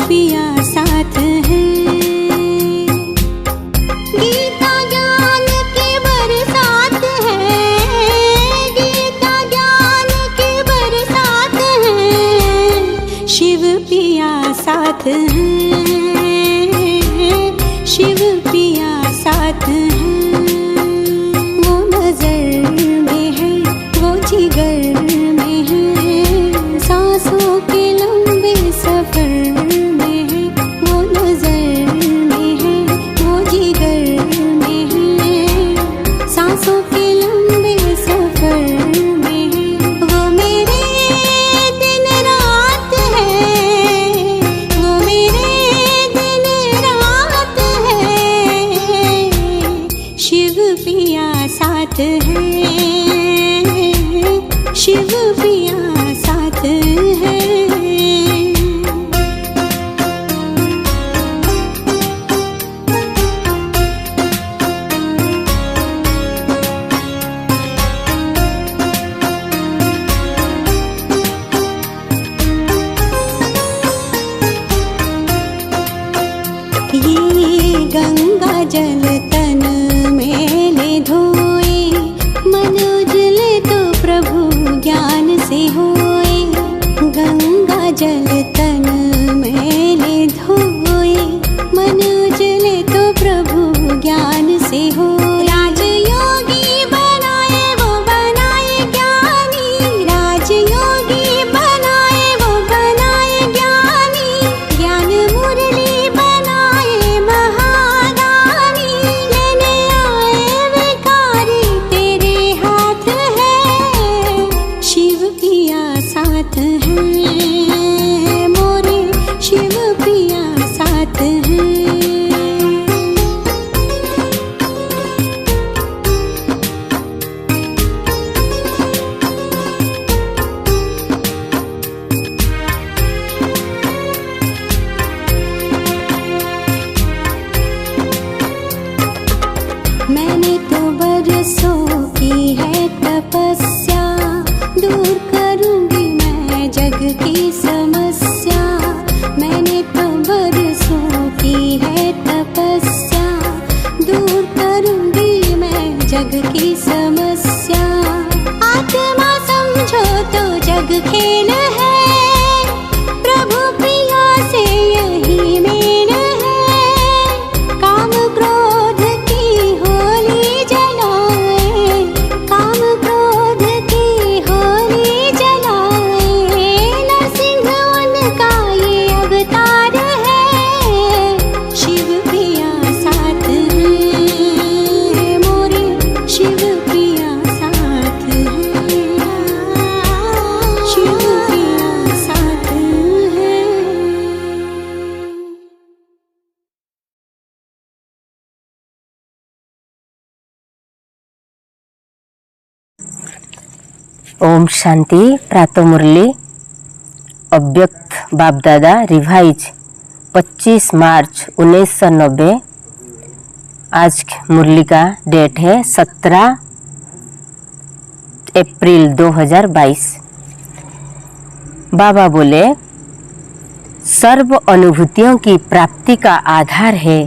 पिया साथ है। गीता ज्ञान की बरसात है, गीता ज्ञान की बरसात है। शिव पिया साथ है, शिव पिया साथ है। वो नजर में है, वो जिगर में है, सांसों के लंबे सफर में है। वो नजर में है, वो जिगर में है, सांसों के लंबे सफर में है। वो मेरे दिन रात है, वो मेरे दिन रात है। शिव पिया साथ है, शिव पिया साथ है। ये गंगा जल तन में ले धोए, मन उजले तो प्रभु ज्ञान से होए। गंगा जल तन में ले धोए, मन उजले तो प्रभु ज्ञान से हो। राजयोगी बनाए वो बनाए ज्ञानी, राजयोगी बनाए वो बनाए ज्ञानी। ज्ञान मुरली बनाए महादानी, लेने आए भिखारी तेरे हाथ है। शिव पिया साथ है, मोरे शिव पिया साथ है। मैंने तो बरसों की है तपस्या, दूर करूंगी मैं जग की समस्या। मैंने तो बरसों की है तपस्या, दूर करूंगी मैं जग की समस्या। आत्मा समझो तो जग खेल है, प्रभु प्रिया से यही मेल है। काम क्रोध की होली जलाए, काम क्रोध की होली जलाए। नरसिंह उनका ये अवतार है, शिव पिया साथ है, मोरे शिव पिया साथ है, शिव पिया साथ है। ओम शांति। प्रातः मुरली अव्यक्त बाप दादा रिवाइज 25 मार्च 1990। आज मुरली का डेट है 17 अप्रैल 2022। बाबा बोले, सर्व अनुभूतियों की प्राप्ति का आधार है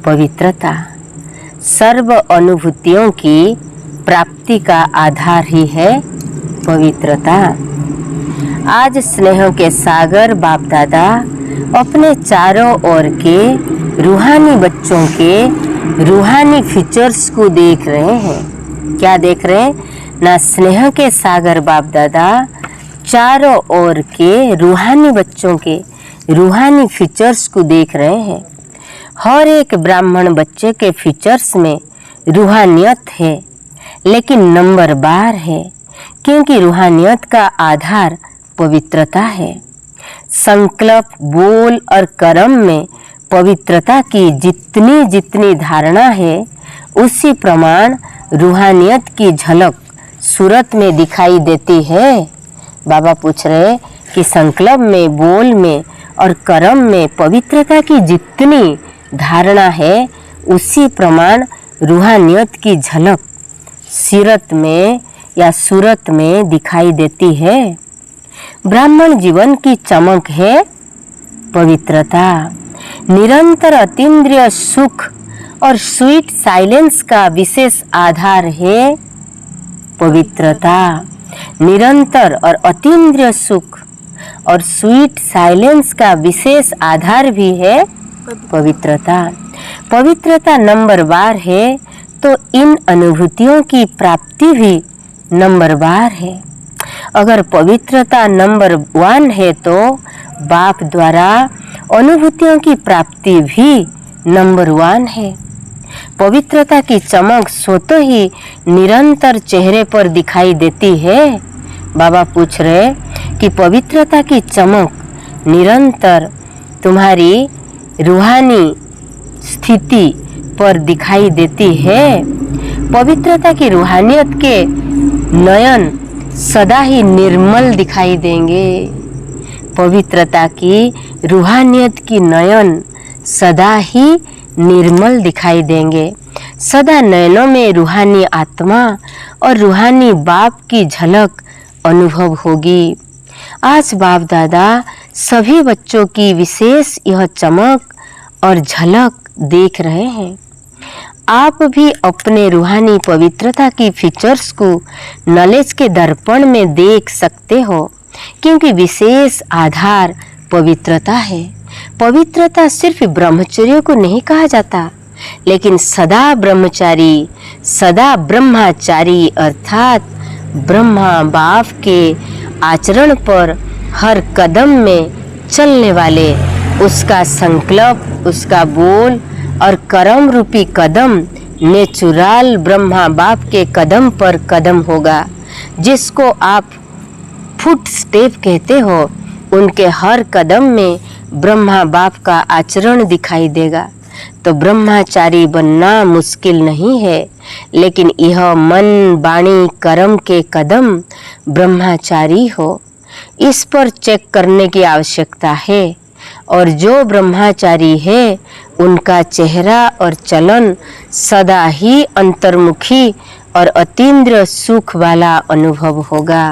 पवित्रता। सर्व अनुभूतियों की प्राप्ति का आधार ही है पवित्रता। आज स्नेह के सागर बाप दादा अपने चारों ओर के रूहानी बच्चों के रूहानी फीचर्स को देख रहे हैं। क्या देख रहे हैं ना? स्नेह के सागर बाप दादा चारों ओर के रूहानी बच्चों के रूहानी फीचर्स को देख रहे हैं। हर एक ब्राह्मण बच्चे के फीचर्स में रूहानियत है, लेकिन नंबर बार है, क्योंकि रूहानियत का आधार पवित्रता है। संकल्प, बोल और कर्म में पवित्रता की जितनी जितनी धारणा है, उसी प्रमाण रूहानियत की झलक सूरत में दिखाई देती है। बाबा पूछ रहे कि संकल्प में, बोल में और कर्म में पवित्रता की जितनी धारणा है, उसी प्रमाण रूहानियत की झलक सीरत में या सूरत में दिखाई देती है। ब्राह्मण जीवन की चमक है पवित्रता। निरंतर अतीन्द्रिय सुख और स्वीट साइलेंस का विशेष आधार है पवित्रता। निरंतर और अतीन्द्रिय सुख और स्वीट साइलेंस का विशेष आधार भी है पवित्रता। पवित्रता नंबरवार है तो इन अनुभूतियों की प्राप्ति भी नंबरवार है। अगर पवित्रता नंबर 1 है तो बाप द्वारा अनुभूतियों की प्राप्ति भी नंबर 1 है। पवित्रता की चमक स्वतः ही निरंतर चेहरे पर दिखाई देती है। बाबा पूछ रहे कि पवित्रता की चमक निरंतर तुम्हारी रूहानी स्थिति पर दिखाई देती है। पवित्रता की रूहानियत के नयन सदा ही निर्मल दिखाई देंगे। पवित्रता की रूहानियत की नयन सदा ही निर्मल दिखाई देंगे। सदा नयनों में रूहानी आत्मा और रूहानी बाप की झलक अनुभव होगी। आज बाप दादा सभी बच्चों की विशेष यह चमक और झलक देख रहे हैं। आप भी अपने रूहानी पवित्रता की फीचर्स को नॉलेज के दर्पण में देख सकते हो, क्योंकि विशेष आधार पवित्रता है। पवित्रता सिर्फ ब्रह्मचर्य को नहीं कहा जाता, लेकिन सदा ब्रह्मचारी, सदा ब्रह्मचारी अर्थात ब्रह्मा बाप के आचरण पर हर कदम में चलने वाले, उसका संकल्प, उसका बोल और कर्म रूपी कदम नेचुरल ब्रह्मा बाप के कदम पर कदम होगा। जिसको आप फुट स्टेप कहते हो, उनके हर कदम में ब्रह्मा बाप का आचरण दिखाई देगा। तो ब्रह्मचारी बनना मुश्किल नहीं है, लेकिन यह मन वाणी कर्म के कदम ब्रह्मचारी हो, इस पर चेक करने की आवश्यकता है। और जो ब्रह्मचारी है उनका चेहरा और चलन सदा ही अंतर्मुखी और अतीन्द्रिय सुख वाला अनुभव होगा।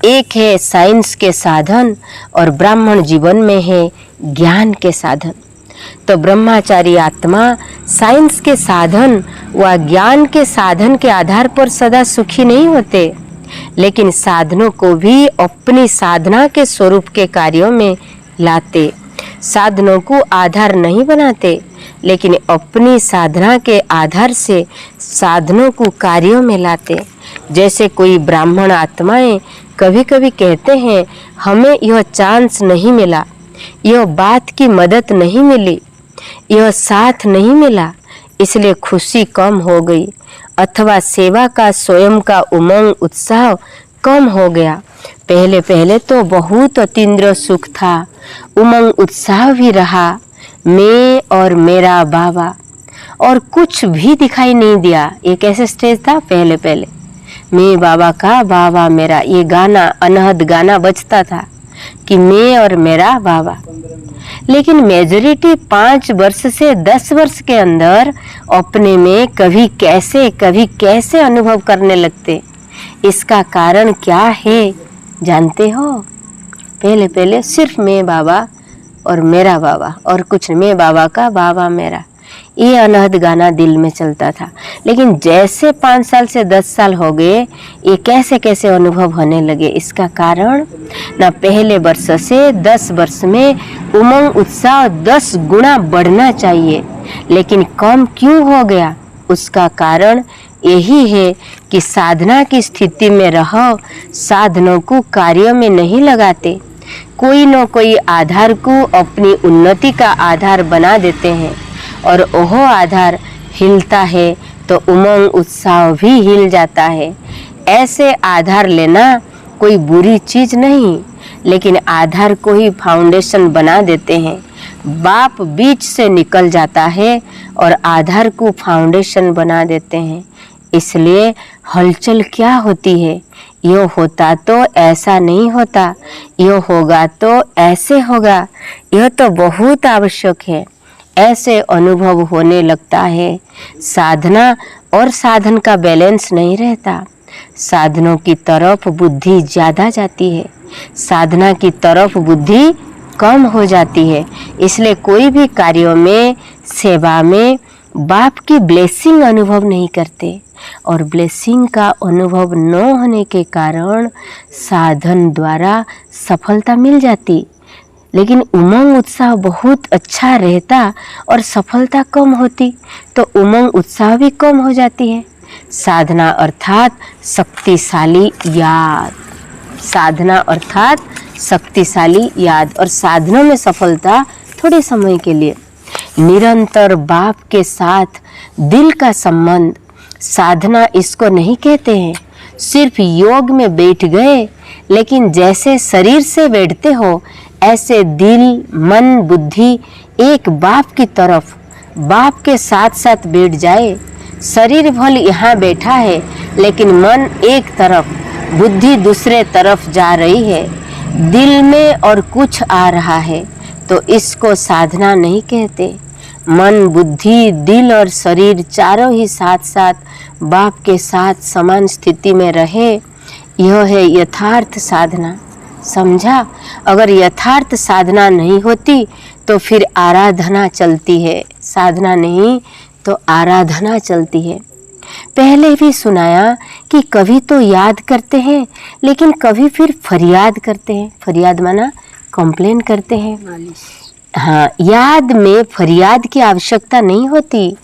एक है साइंस के साधन और ब्राह्मण जीवन में है ज्ञान के साधन। तो ब्रह्मचारी आत्मा साइंस के साधन व ज्ञान के साधन के आधार पर सदा सुखी नहीं होते, लेकिन साधनों को भी अपनी साधना के स्वरूप के कार्यों में लाते। साधनों को आधार नहीं बनाते, लेकिन अपनी साधना के आधार से साधनों को कार्यों में लाते। जैसे कोई ब्राह्मण आत्माएं कभी कभी कहते हैं, हमें यह चांस नहीं मिला, यह बात की मदद नहीं मिली, यह साथ नहीं मिला, इसलिए खुशी कम हो गई, अथवा सेवा का स्वयं का उमंग उत्साह कम हो गया। पहले पहले तो बहुत अतीन्द्रिय सुख था, उमंग उत्साह भी रहा, मैं और मेरा बाबा, और कुछ भी दिखाई नहीं दिया। ये कैसे स्टेज था? पहले पहले मैं बाबा का, बाबा मेरा, ये गाना अनहद गाना बजता था कि मैं और मेरा बाबा। लेकिन मेजॉरिटी 5 वर्ष से 10 वर्ष के अंदर अपने में कभी कैसे अनुभव करने लगते। इसका कारण क्या है जानते हो? पहले पहले सिर्फ मैं बाबा और मेरा बाबा और कुछ नहीं, मैं बाबा का, बाबा मेरा, ये अनहद गाना दिल में चलता था। लेकिन जैसे 5 साल से 10 साल हो गए, ये कैसे अनुभव होने लगे। इसका कारण ना पहले वर्ष से 10 वर्ष में उमंग उत्साह 10 गुना बढ़ना चाहिए, लेकिन कम क्यों हो गया? उसका कारण यही है कि साधना की स्थिति में रहो, साधनों को कार्यों में नहीं लगाते, कोई न कोई आधार को अपनी उन्नति का आधार बना देते हैं, और वह आधार हिलता है तो उमंग उत्साह भी हिल जाता है। ऐसे आधार लेना कोई बुरी चीज नहीं, लेकिन आधार को ही फाउंडेशन बना देते हैं। बाप बीच से निकल जाता है और आधार को फाउंडेशन बना देते हैं। इसलिए हलचल क्या होती है? यो होता तो ऐसा नहीं होता, यो होगा तो ऐसे होगा। यह तो बहुत आवश्यक है। ऐसे अनुभव होने लगता है। साधना और साधन का बैलेंस नहीं रहता। साधनों की तरफ बुद्धि ज़्यादा जाती है, साधना की तरफ बुद्धि कम हो जाती है। इसलिए कोई भी कार्यों में, सेवा में बाप की ब्लेसिंग अनुभव नहीं करते, और ब्लेसिंग का अनुभव न होने के कारण साधन द्वारा सफलता मिल जाती, लेकिन उमंग उत्साह बहुत अच्छा रहता और सफलता कम होती, तो उमंग उत्साह भी कम हो जाती है। साधना अर्थात शक्तिशाली याद, साधना अर्थात शक्तिशाली याद, और साधना में सफलता थोड़े समय के लिए। निरंतर बाप के साथ दिल का संबंध, साधना इसको नहीं कहते हैं। सिर्फ योग में बैठ गए, लेकिन जैसे शरीर से बैठते हो ऐसे दिल, मन, बुद्धि एक बाप की तरफ, बाप के साथ साथ बैठ जाए। शरीर भल यहाँ बैठा है, लेकिन मन एक तरफ, बुद्धि दूसरे तरफ जा रही है, दिल में और कुछ आ रहा है, तो इसको साधना नहीं कहते। मन, बुद्धि, दिल और शरीर चारों ही साथ साथ बाप के साथ समान स्थिति में रहे, यह है यथार्थ साधना। समझा? अगर यथार्थ साधना नहीं होती तो फिर आराधना चलती है, साधना नहीं तो आराधना चलती है। पहले भी सुनाया कि कभी तो याद करते हैं, लेकिन कभी फिर फरियाद करते हैं। फरियाद माना कंप्लेन करते हैं। हाँ, याद में फरियाद की आवश्यकता नहीं होती।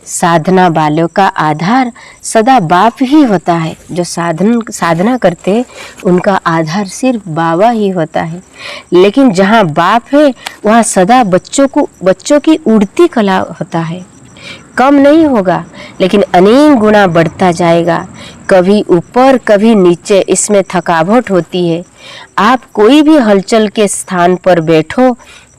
साधना वालों का आधार सदा बाप ही होता है। जो साधना करते उनका आधार सिर्फ बाबा ही होता है। लेकिन जहाँ बाप है वहाँ सदा बच्चों की उड़ती कला होता है। कम नहीं होगा, लेकिन अनेक गुना बढ़ता जाएगा, कभी ऊपर कभी नीचे, इसमें थकावट होती है। आप कोई भी हलचल के स्थान पर बैठो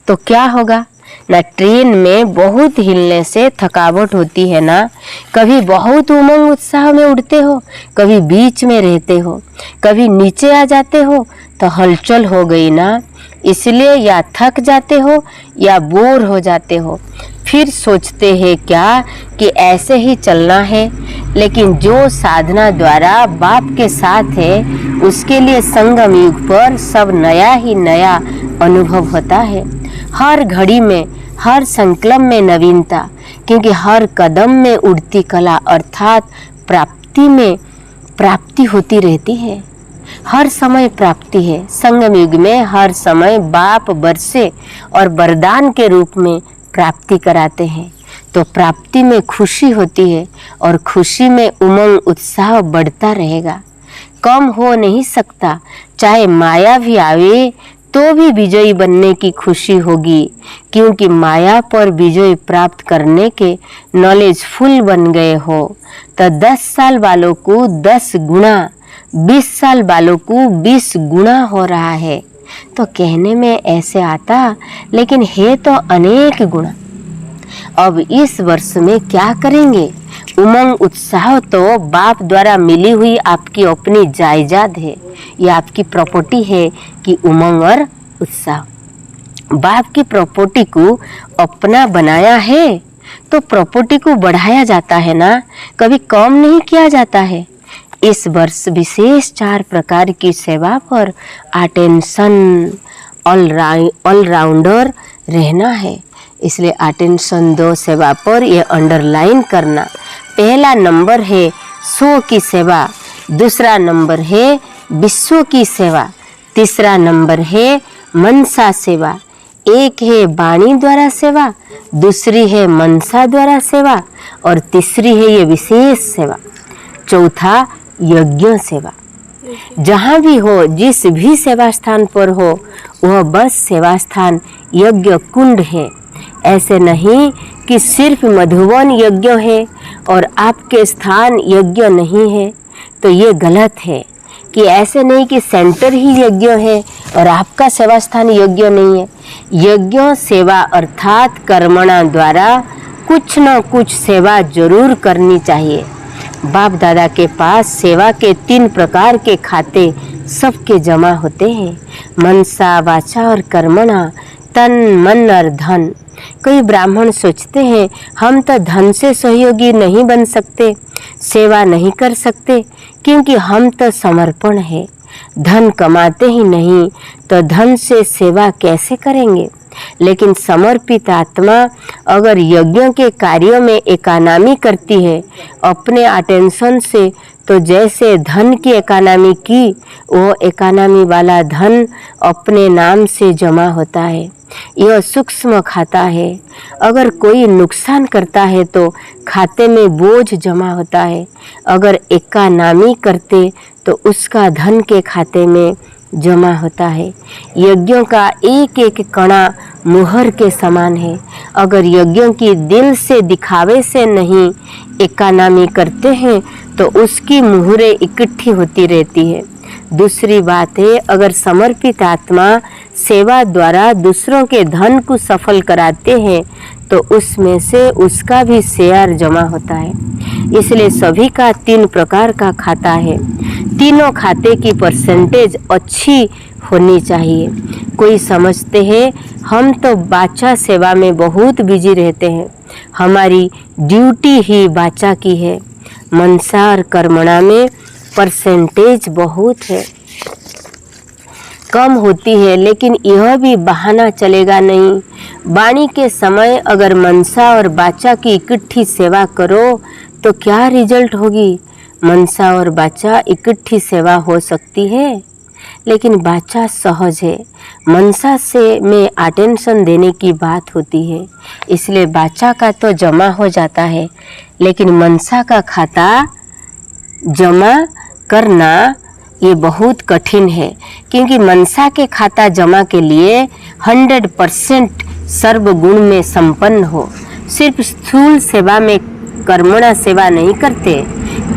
तो क्या होगा ना, ट्रेन में बहुत हिलने से थकावट होती है ना। कभी बहुत उमंग उत्साह में उड़ते हो, कभी बीच में रहते हो, कभी नीचे आ जाते हो, तो हलचल हो गई ना। इसलिए या थक जाते हो या बोर हो जाते हो, फिर सोचते हैं क्या कि ऐसे ही चलना है। लेकिन जो साधना द्वारा बाप के साथ है, उसके लिए संगम युग पर सब नया ही नया अनुभव होता है। हर घड़ी में, हर संकल्प में नवीनता, क्योंकि हर कदम में उड़ती कला अर्थात प्राप्ति में प्राप्ति होती रहती है। हर समय प्राप्ति है। संगम युग में हर समय बाप बरसे और वरदान के रूप में प्राप्ति कराते हैं, तो प्राप्ति में खुशी होती है और खुशी में उमंग उत्साह बढ़ता रहेगा, कम हो नहीं सकता। चाहे माया भी आवे तो भी विजयी बनने की खुशी होगी, क्योंकि माया पर विजय प्राप्त करने के नॉलेज फुल बन गए हो। तो 10 साल वालों को 10 गुना, 20 साल वालों को 20 गुना हो रहा है। तो कहने में ऐसे आता, लेकिन है तो अनेक गुना। अब इस वर्ष में क्या करेंगे? उमंग उत्साह तो बाप द्वारा मिली हुई आपकी अपनी जायदाद है, ये आपकी प्रॉपर्टी है कि उमंग और उत्साह। बाप की प्रॉपर्टी को अपना बनाया है तो प्रॉपर्टी को बढ़ाया जाता है ना, कभी कम नहीं किया जाता है। इस वर्ष विशेष 4 प्रकार की सेवा पर अटेंशन ऑलराउंडर रहना है। इसलिए अटेंशन 2 सेवा पर ये अंडरलाइन करना। पहला नंबर है 100 की सेवा, दूसरा नंबर है विश्व की सेवा, तीसरा नंबर है मनसा सेवा, एक है वाणी द्वारा सेवा, दूसरी है मनसा द्वारा सेवा और तीसरी है ये विशेष सेवा, चौथा यज्ञ सेवा। जहाँ भी हो, जिस भी सेवा स्थान पर हो, वह बस सेवा स्थान यज्ञ कुंड है। ऐसे नहीं कि सिर्फ मधुवन यज्ञ है और आपके स्थान यज्ञ नहीं है, तो ये गलत है। कि ऐसे नहीं कि सेंटर ही यज्ञ है और आपका सेवा स्थान यज्ञ नहीं है। यज्ञ सेवा अर्थात कर्मणा द्वारा कुछ न कुछ सेवा जरूर करनी चाहिए। बाप दादा के पास सेवा के 3 प्रकार के खाते सबके जमा होते हैं, मनसा, वाचा और कर्मणा, तन, मन और धन। कई ब्राह्मण सोचते हैं हम तो धन से सहयोगी नहीं बन सकते, सेवा नहीं कर सकते, क्योंकि हम तो समर्पण है। धन कमाते ही नहीं तो धन से सेवा कैसे करेंगे। लेकिन समर्पित आत्मा अगर यज्ञ के कार्यों में इकोनॉमी करती है अपने अटेंशन से, तो जैसे धन की इकोनॉमी की, वो इकोनॉमी वाला धन अपने नाम से जमा होता है। यह सूक्ष्म खाता है। अगर कोई नुकसान करता है तो खाते में बोझ जमा होता है। अगर इकोनॉमी करते तो उसका धन के खाते में जमा होता है। यज्ञों का एक एक कणा मुहर के समान है। अगर यज्ञों की दिल से दिखावे से नहीं इकोनॉमी करते हैं तो उसकी मुहरें इकट्ठी होती रहती है। दूसरी बात है, अगर समर्पित आत्मा सेवा द्वारा दूसरों के धन को सफल कराते हैं तो उसमें से उसका भी शेयर जमा होता है। इसलिए सभी का 3 प्रकार का खाता है। तीनों खाते की परसेंटेज अच्छी होनी चाहिए। कोई समझते हैं हम तो बाचा सेवा में बहुत बिजी रहते हैं, हमारी ड्यूटी ही बाचा की है। मनसा और कर्मणा में परसेंटेज बहुत है, कम होती है, लेकिन यह भी बहाना चलेगा नहीं। वाणी के समय अगर मनसा और बाचा की इकट्ठी सेवा करो तो क्या रिजल्ट होगी। मनसा और बाचा इकट्ठी सेवा हो सकती है, लेकिन बाचा सहज है। मनसा से में अटेंशन देने की बात होती है, इसलिए बाचा का तो जमा हो जाता है, लेकिन मनसा का खाता जमा करना ये बहुत कठिन है। क्योंकि मनसा के खाता जमा के लिए 100% सर्वगुण में संपन्न हो। सिर्फ स्थूल सेवा में कर्मणा सेवा नहीं करते।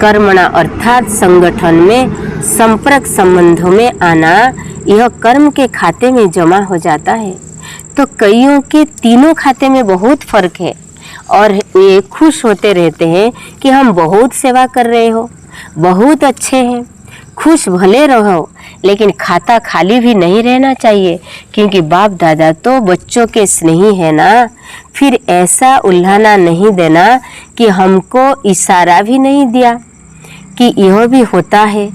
कर्मणा अर्थात संगठन में संपर्क संबंधों में आना, यह कर्म के खाते में जमा हो जाता है। तो कईयों के तीनों खाते में बहुत फर्क है और ये खुश होते रहते हैं कि हम बहुत सेवा कर रहे हो, बहुत अच्छे हैं। खुश भले रहो, लेकिन खाता खाली भी नहीं रहना चाहिए, क्योंकि बाप दादा तो बच्चों के स्नेही है ना। फिर ऐसा उल्हाना नहीं देना कि हमको इशारा भी नहीं दिया कि यह भी होता है।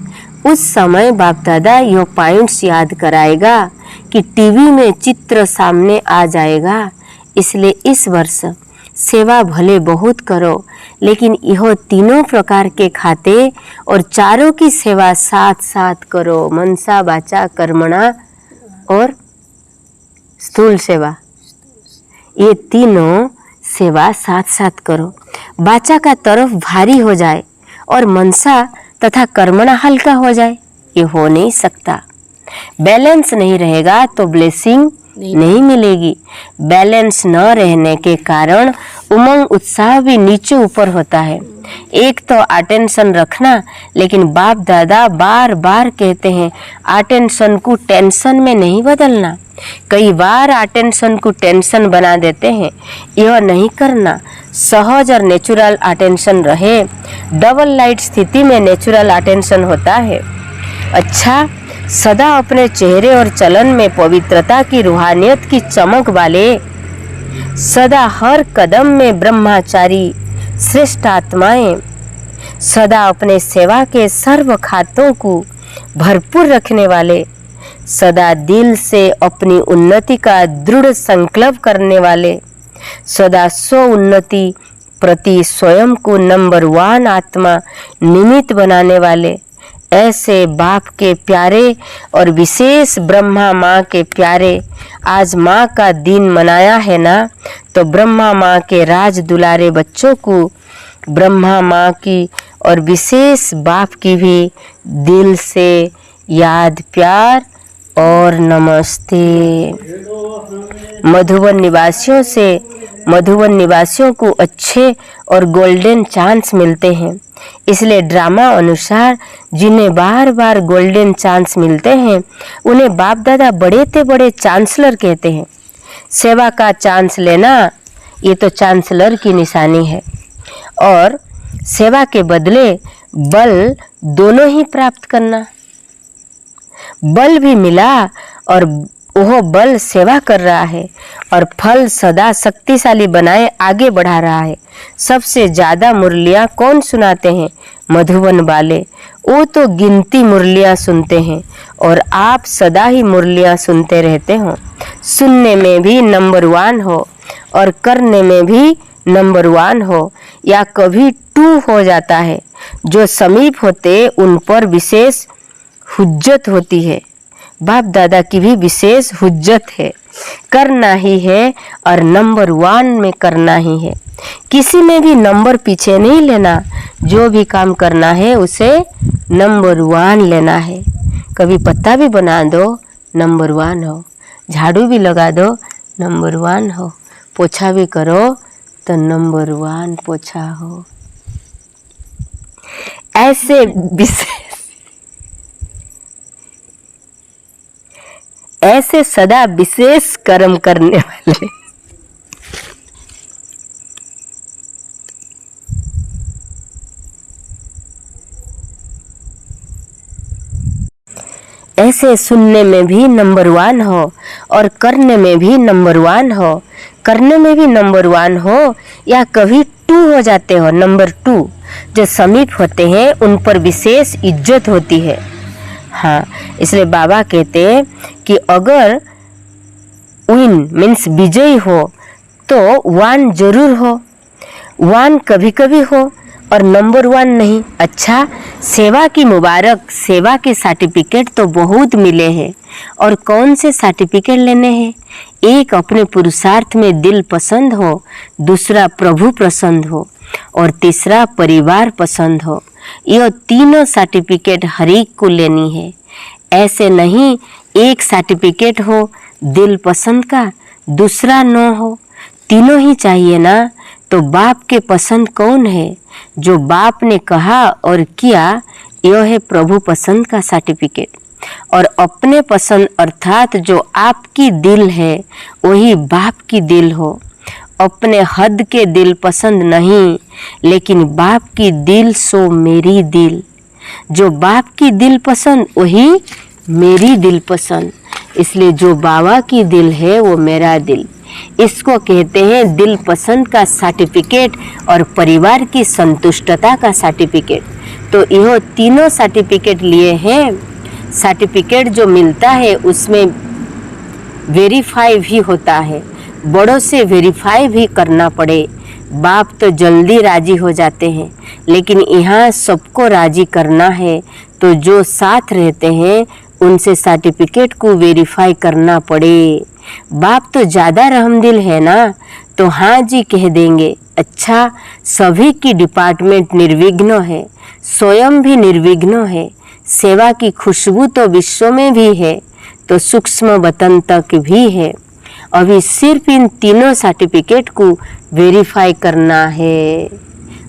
उस समय बाप दादा यह पॉइंट्स याद कराएगा कि टीवी में चित्र सामने आ जाएगा। इसलिए इस वर्ष सेवा भले बहुत करो, लेकिन यह तीनों प्रकार के खाते और चारों की सेवा साथ साथ करो। मनसा बाचा कर्मणा और स्थूल सेवा, ये तीनों सेवा साथ साथ करो। बाचा का तरफ भारी हो जाए और मनसा तथा कर्मणा हल्का हो जाए, ये हो नहीं सकता। बैलेंस नहीं रहेगा तो ब्लेसिंग नहीं मिलेगी। बैलेंस न रहने के कारण उमंग उत्साह भी नीचे ऊपर होता है। एक तो अटेंशन रखना, लेकिन बाप दादा बार बार कहते हैं अटेंशन को टेंशन में नहीं बदलना। कई बार अटेंशन को टेंशन बना देते हैं, यह नहीं करना। सहज और नेचुरल अटेंशन रहे। डबल लाइट स्थिति में नेचुरल अटेंशन होता है। अच्छा, सदा अपने चेहरे और चलन में पवित्रता की रूहानियत की चमक वाले, सदा हर कदम में ब्रह्मचारी श्रेष्ठ आत्माएं, सदा अपने सेवा के सर्व खातों को भरपूर रखने वाले, सदा दिल से अपनी उन्नति का दृढ़ संकल्प करने वाले, सदा स्व उन्नति प्रति स्वयं को नंबर 1 आत्मा निमित्त बनाने वाले, ऐसे बाप के प्यारे और विशेष ब्रह्मा माँ के प्यारे, आज माँ का दिन मनाया है ना, तो ब्रह्मा माँ के राज दुलारे बच्चों को ब्रह्मा माँ की और विशेष बाप की भी दिल से याद, प्यार और नमस्ते। मधुबन निवासियों को अच्छे और गोल्डन चांस मिलते हैं। इसलिए ड्रामा अनुसार जिन्हें बार बार गोल्डन चांस मिलते हैं उन्हें बाप दादा बड़े से बड़े चांसलर कहते हैं। सेवा का चांस लेना ये तो चांसलर की निशानी है, और सेवा के बदले बल दोनों ही प्राप्त करना। बल भी मिला और वह बल सेवा कर रहा है और फल सदा शक्तिशाली बनाए आगे बढ़ा रहा है। सबसे ज्यादा मुरलियां कौन सुनाते हैं? मधुबन वाले। वो तो गिनती मुरलियां सुनते हैं और आप सदा ही मुरलियां सुनते रहते हो। सुनने में भी नंबर 1 हो और करने में भी नंबर 1 हो, या कभी 2 हो जाता है। जो समीप होते उन पर विशेष हुज्जत होती है। बाप दादा की भी विशेष हुज्जत है। करना ही है और नंबर 1 में करना ही है। किसी में भी नंबर पीछे नहीं लेना। जो भी काम करना है उसे नंबर 1 लेना है। कभी पत्ता भी बना दो, नंबर 1 हो। झाड़ू भी लगा दो, नंबर 1 हो। पोछा भी करो तो नंबर 1 पोछा हो। ऐसे सदा विशेष कर्म करने वाले ऐसे सुनने में भी नंबर 1 हो और करने में भी नंबर 1 हो। करने में भी नंबर 1 हो, या कभी 2 हो जाते हो, नंबर 2। जो समीप होते हैं उन पर विशेष इज्जत होती है। हाँ, इसलिए बाबा कहते हैं कि अगर विन मीन्स विजयी हो तो 1 जरूर हो। 1 कभी कभी हो और नंबर 1 नहीं। अच्छा, सेवा की मुबारक, सेवा के सर्टिफिकेट तो बहुत मिले हैं। और कौन से सर्टिफिकेट लेने हैं? एक अपने पुरुषार्थ में दिल पसंद हो, दूसरा प्रभु पसंद हो और तीसरा परिवार पसंद हो। यह तीनों सर्टिफिकेट हर एक को लेनी है। ऐसे नहीं एक सर्टिफिकेट हो दिल पसंद का, दूसरा न हो, तीनों ही चाहिए ना। तो बाप के पसंद कौन है? जो बाप ने कहा और किया, यह है प्रभु पसंद का सर्टिफिकेट। और अपने पसंद अर्थात जो आपकी दिल है वही बाप की दिल हो। अपने हद के दिल पसंद नहीं, लेकिन बाप की दिल सो मेरी दिल। जो बाप की दिल पसंद वही मेरी दिल पसंद। इसलिए जो बाबा की दिल है वो मेरा दिल। इसको कहते हैं दिल पसंद का सर्टिफिकेट और परिवार की संतुष्टता का सर्टिफिकेट। तो यह तीनों सर्टिफिकेट लिए हैं। सर्टिफिकेट जो मिलता है उसमें वेरीफाई भी होता है, बड़ों से वेरीफाई भी करना पड़े। बाप तो जल्दी राजी हो जाते हैं, लेकिन यहाँ सबको राजी करना है। तो जो साथ रहते हैं उनसे सर्टिफिकेट को वेरीफाई करना पड़े। बाप तो ज़्यादा रहमदिल है ना, तो हाँ जी कह देंगे। अच्छा, सभी की डिपार्टमेंट निर्विघ्न है, स्वयं भी निर्विघ्न है। सेवा की खुशबू तो विश्व में भी है, तो सूक्ष्म वतन तक भी है। अभी सिर्फ इन तीनों सर्टिफिकेट को वेरीफाई करना है।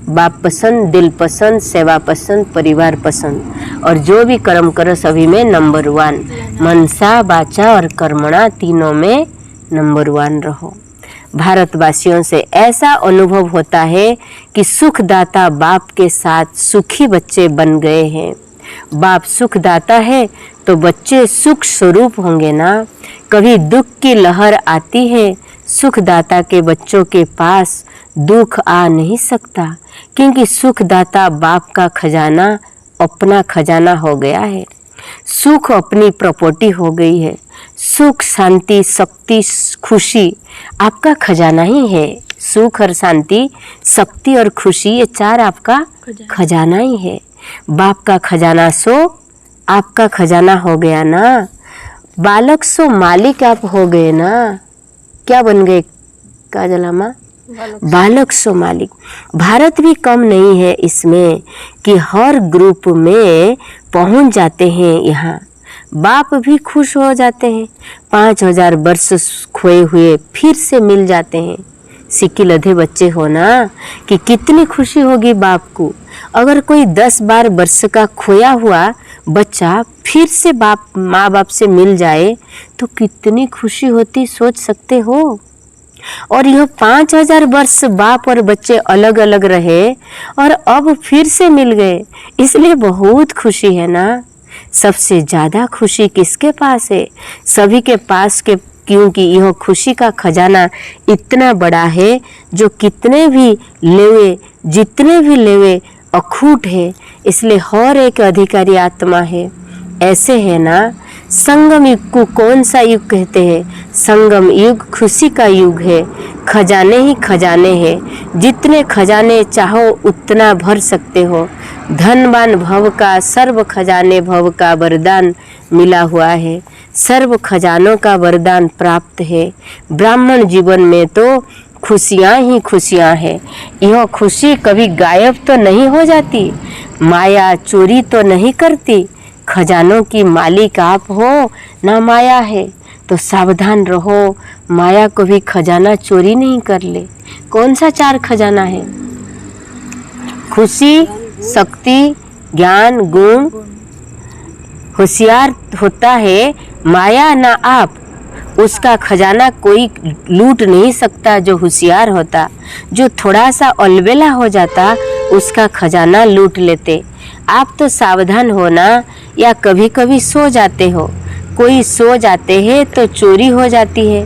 बाप पसंद, दिल पसंद, सेवा पसंद, परिवार पसंद। और जो भी कर्म करो सभी में नंबर 1, मनसा वाचा और कर्मणा तीनों में नंबर 1 रहो। भारतवासियों से ऐसा अनुभव होता है कि सुखदाता बाप के साथ सुखी बच्चे बन गए हैं। बाप सुखदाता है तो बच्चे सुख स्वरूप होंगे ना। कभी दुख की लहर आती है, सुखदाता के बच्चों के पास दुख आ नहीं सकता, क्योंकि सुखदाता बाप का खजाना अपना खजाना हो गया है। सुख अपनी प्रॉपर्टी हो गई है। सुख, शांति, शक्ति, खुशी आपका खजाना ही है। सुख और शांति, शक्ति और खुशी, ये 4 आपका खजाना ही है। बाप का खजाना सो आपका खजाना हो गया ना। बालक सो मालिक आप हो गए ना। क्या बन गए काजल अम्मा? बालक सो मालिक। भारत भी कम नहीं है इसमें कि हर ग्रुप में पहुंच जाते हैं। यहाँ बाप भी खुश हो जाते हैं। 5000 वर्ष खोए हुए फिर से मिल जाते हैं। सिक्की लधे बच्चे हो ना, कि कितनी खुशी होगी बाप को। अगर कोई 10-12 वर्ष का खोया हुआ बच्चा फिर से बाप माँ बाप से मिल जाए तो कितनी खुशी होती, सोच सकते हो। और यह 5000 वर्ष बाप और बच्चे अलग अलग रहे और अब फिर से मिल गए, इसलिए बहुत खुशी है ना। सबसे ज़्यादा खुशी किसके पास है? सभी के पास के, क्योंकि यह खुशी का खजाना इतना बड़ा है जो कितने भी लेवे, जितने भी लेवे अखूट है, इसलिए हर एक अधिकारी आत्मा है। ऐसे है ना। संगम युग को कौन सा युग कहते हैं? संगम युग खुशी का युग है। खजाने ही खजाने हैं, जितने खजाने चाहो उतना भर सकते हो। धनवान भव का, सर्व खजाने भव का वरदान मिला हुआ है। सर्व खजानों का वरदान प्राप्त है। ब्राह्मण जीवन में तो खुशियाँ ही खुशियाँ हैं। यह खुशी कभी गायब तो नहीं हो जाती। माया चोरी तो नहीं करती। खजानों की मालिक आप हो ना माया है, तो सावधान रहो, माया को भी खजाना चोरी नहीं कर ले। कौन सा 4 खजाना है? खुशी, शक्ति, ज्ञान, गुण। होशियार होता है माया ना आप, उसका खजाना कोई लूट नहीं सकता। जो होशियार होता, जो थोड़ा सा अलबेला हो जाता, उसका खजाना लूट लेते। आप तो सावधान हो ना, या कभी कभी सो जाते हो। कोई सो जाते हैं तो चोरी हो जाती है।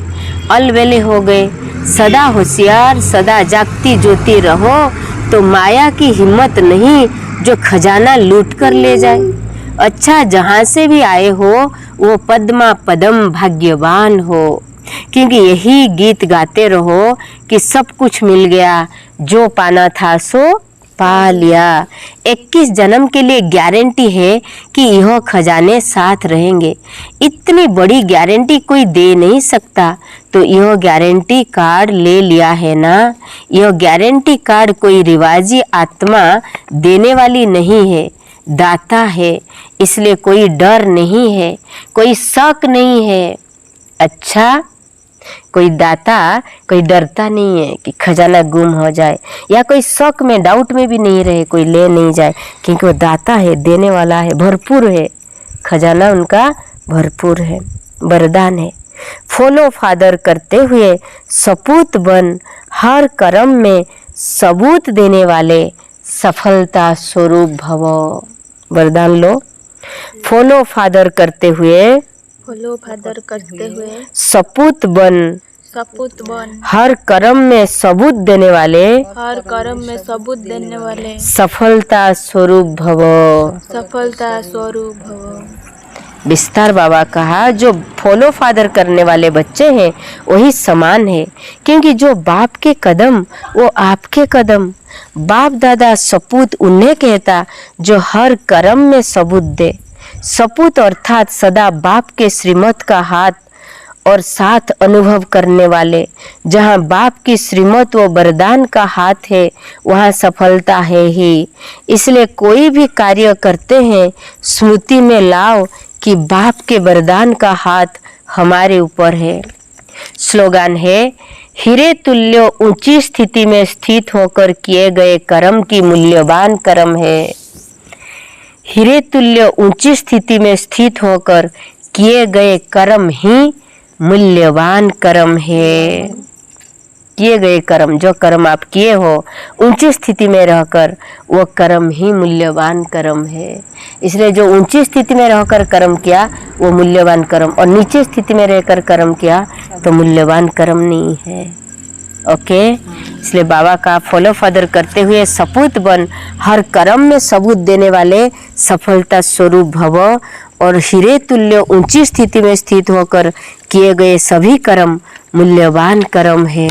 अलबेले हो गए। सदा होशियार, सदा जागती ज्योति रहो, तो माया की हिम्मत नहीं जो खजाना लूट कर ले जाए। अच्छा, जहाँ से भी आए हो वो पद्मा पदम भाग्यवान हो, क्योंकि यही गीत गाते रहो कि सब कुछ मिल गया, जो पाना था सो पा लिया। 21 जन्म के लिए गारंटी है कि यह खजाने साथ रहेंगे। इतनी बड़ी गारंटी कोई दे नहीं सकता, तो यह गारंटी कार्ड ले लिया है ना। यह गारंटी कार्ड कोई रिवाजी आत्मा देने वाली नहीं है, दाता है। इसलिए कोई डर नहीं है, कोई शक नहीं है। अच्छा, कोई दाता कोई डरता नहीं है कि खजाना गुम हो जाए, या कोई शक में, डाउट में भी नहीं रहे, कोई ले नहीं जाए, क्योंकि वो दाता है, देने वाला है, भरपूर है। खजाना उनका भरपूर है, वरदान है। फॉलो फादर करते हुए सपूत बन, हर कर्म में सबूत देने वाले सफलता स्वरूप भव। वरदान लो। फॉलो फादर करते हुए सपूत बन, हर कर्म में सबूत देने वाले सफलता स्वरूप भव। विस्तार बाबा कहा, जो फॉलो फादर करने वाले बच्चे हैं वही समान है, क्योंकि जो बाप के कदम वो आपके कदम। बाप दादा सपूत उन्हें कहता जो हर कर्म में सबूत दे। सपूत अर्थात सदा बाप के श्रीमत का हाथ और साथ अनुभव करने वाले। जहाँ बाप की श्रीमत व वरदान का हाथ है, वहाँ सफलता है ही। इसलिए कोई भी कार्य करते हैं स्मृति में लाओ कि बाप के वरदान का हाथ हमारे ऊपर है। स्लोगन है, हीरे तुल्य ऊंची स्थिति में स्थित होकर किए गए कर्म की मूल्यवान कर्म है। हीरे तुल्य ऊंची स्थिति में स्थित होकर किए गए कर्म ही मूल्यवान कर्म है। किए गए कर्म, जो कर्म आप किए हो ऊंची स्थिति में रहकर, वो कर्म ही मूल्यवान कर्म है। इसलिए जो ऊंची स्थिति में रहकर कर्म किया वो मूल्यवान कर्म, और नीचे स्थिति में रहकर कर्म किया तो मूल्यवान कर्म नहीं है। ओके, इसलिए बाबा का फॉलो फादर करते हुए सपूत बन, हर कर्म में सबूत देने वाले सफलता स्वरूप भव, और हीरे तुल्य ऊंची स्थिति में स्थित होकर किए गए सभी कर्म मूल्यवान कर्म है।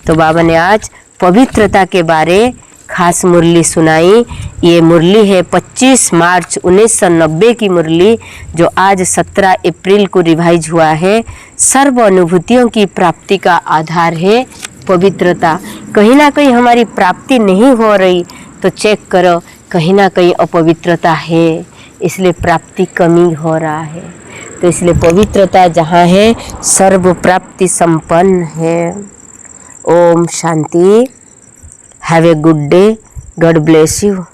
तो बाबा ने आज पवित्रता के बारे खास मुरली सुनाई। ये मुरली है 25 मार्च 1990 की मुरली, जो आज 17 अप्रैल को रिवाइज हुआ है। सर्व अनुभूतियों की प्राप्ति का आधार है पवित्रता। कहीं ना कहीं हमारी प्राप्ति नहीं हो रही तो चेक करो, कहीं ना कहीं अपवित्रता है, इसलिए प्राप्ति कमी हो रहा है। तो इसलिए पवित्रता जहाँ है सर्व प्राप्ति संपन्न है। ओम शांति। Have a good day. God bless you.